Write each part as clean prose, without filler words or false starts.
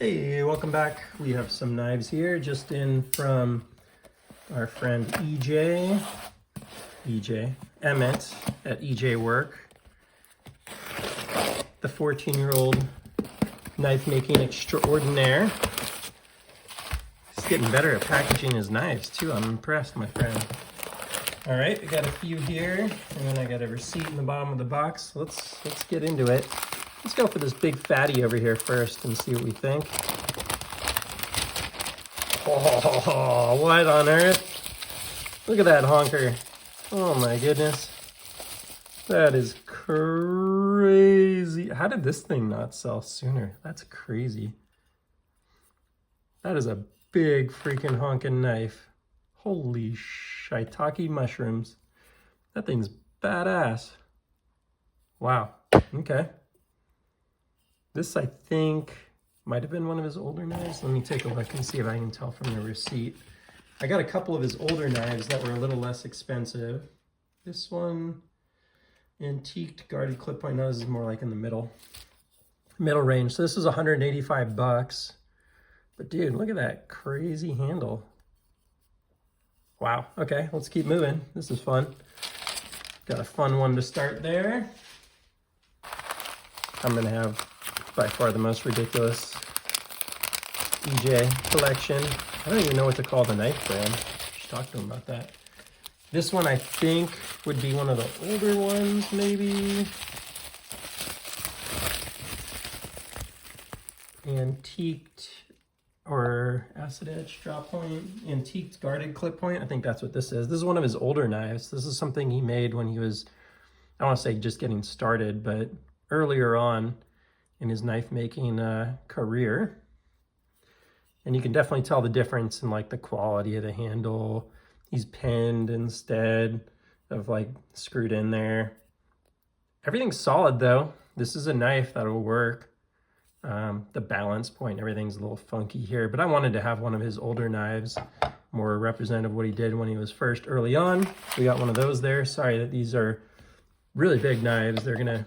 Hey, welcome back. We have some knives here just in from our friend Emmett at EJWork. The 14-year-old knife making extraordinaire. He's getting better at packaging his knives too. I'm impressed, my friend. All right, we got a few here, and then I got a receipt in the bottom of the box. Let's get into it. Let's go for this big fatty over here first and see what we think. Oh, what on earth? Look at that honker. Oh my goodness. That is crazy. How did this thing not sell sooner? That's crazy. That is a big freaking honking knife. Holy shiitake mushrooms. That thing's badass. Wow. Okay. This, I think, might have been one of his older knives. Let me take a look and see if I can tell from the receipt. I got a couple of his older knives that were a little less expensive. This one, antiqued guarded clip point. No, this is more like in the middle range. So this is 185 bucks. But dude, look at that crazy handle. Wow. Okay, let's keep moving. This is fun. Got a fun one to start there. I'm gonna have by far the most ridiculous EJ collection. I don't even know what to call the knife brand. Just talk to him about that. This one I think would be one of the older ones, maybe. Antiqued or acid edge drop point, antiqued guarded clip point. I think that's what this is. This is one of his older knives. This is something he made when he was, I don't want to say just getting started, but earlier on in his knife making career. And you can definitely tell the difference in like the quality of the handle. He's pinned instead of like screwed in there. Everything's solid though. This is a knife that'll work. The balance point, everything's a little funky here, but I wanted to have one of his older knives, more representative of what he did when he was first early on. We got one of those there. Sorry that these are really big knives. They're gonna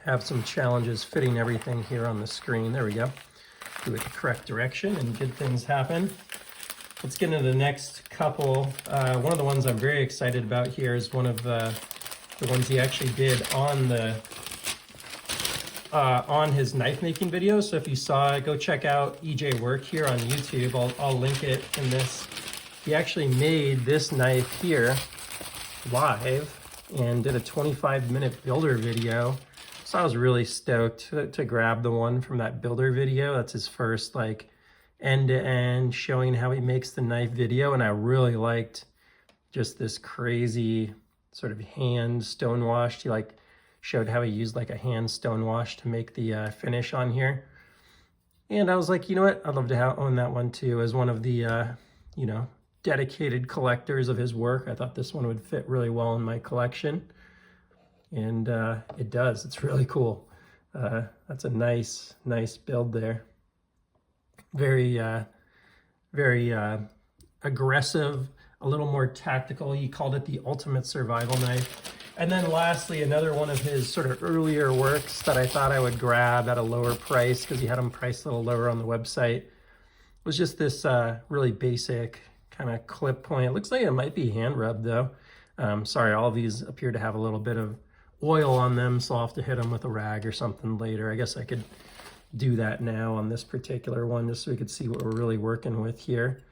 have some challenges fitting everything here on the screen. There we go. Do it the correct direction and good things happen. Let's get into the next couple. One of the ones I'm very excited about here is one of the ones he actually did on the on his knife making video. So if you saw it, go check out EJWork here on YouTube. I'll link it in this. He actually made this knife here live and did a 25-minute builder video. So I was really stoked to grab the one from that builder video. That's his first like end-to-end showing how he makes the knife video. And I really liked just this crazy sort of hand stonewashed. He like showed how he used like a hand stonewash to make the finish on here. And I was like, you know what? I'd love to own that one too as one of the, you know, dedicated collectors of his work. I thought this one would fit really well in my collection. And it does. It's really cool. That's a nice build there. Very aggressive, a little more tactical. He called it the ultimate survival knife. And then lastly, another one of his sort of earlier works that I thought I would grab at a lower price because he had them priced a little lower on the website was just this really basic kind of clip point. It looks like it might be hand rubbed though. Sorry, all of these appear to have a little bit of oil on them, so I'll have to hit them with a rag or something later. I guess I could do that now on this particular one just so we could see what we're really working with here.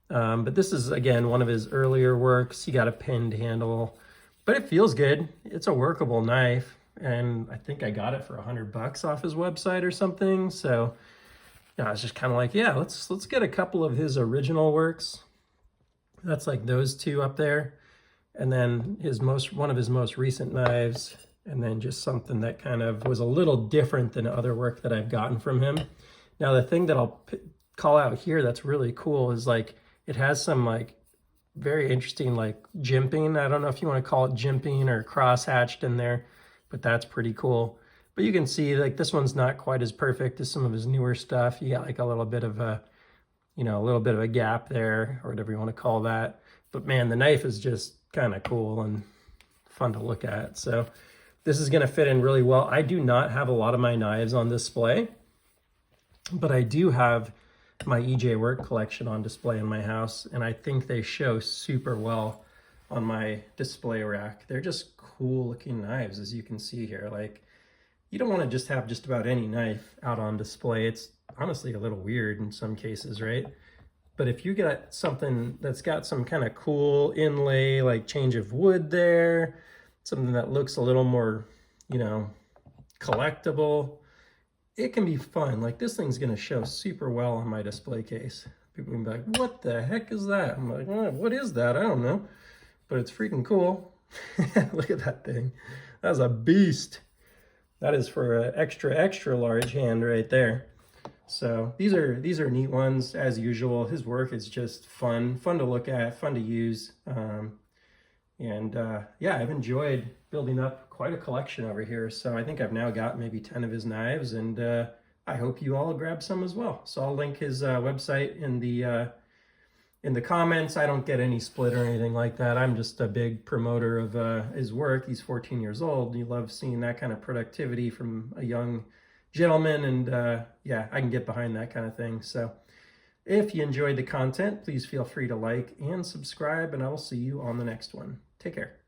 But this is, again, one of his earlier works. He got a pinned handle, but it feels good. It's a workable knife, and I think I got it for $100 off his website or something. So yeah, I was just kind of like, yeah, let's get a couple of his original works. That's like those two up there. And then one of his most recent knives, and then just something that kind of was a little different than other work that I've gotten from him. Now, the thing that I'll call out here that's really cool is like, it has some like very interesting like jimping. I don't know if you want to call it jimping or cross-hatched in there, but that's pretty cool. But you can see like this one's not quite as perfect as some of his newer stuff. You got like a little bit of a, you know, a little bit of a gap there or whatever you want to call that. But man, the knife is just kind of cool and fun to look at. So this is going to fit in really well. I do not have a lot of my knives on display. But I do have my EJWork collection on display in my house, and I think they show super well on my display rack. They're just cool looking knives, as you can see here. Like, you don't want to just have just about any knife out on display. It's honestly a little weird in some cases, right? But if you get something that's got some kind of cool inlay, like change of wood there, something that looks a little more, you know, collectible, it can be fun. Like, this thing's gonna show super well on my display case. People can be like, what the heck is that? I'm like, oh, what is that? I don't know, but it's freaking cool. Look at that thing. That's a beast. That is for an extra, extra large hand right there. So these are neat ones as usual. His work is just fun to look at, fun to use. Yeah, I've enjoyed building up quite a collection over here. So I think I've now got maybe 10 of his knives, and I hope you all grab some as well. So I'll link his website in the comments. I don't get any split or anything like that. I'm just a big promoter of his work. He's 14 years old. You love seeing that kind of productivity from a young gentleman, and yeah, I can get behind that kind of thing. So if you enjoyed the content, please feel free to like and subscribe, and I will see you on the next one. Take care.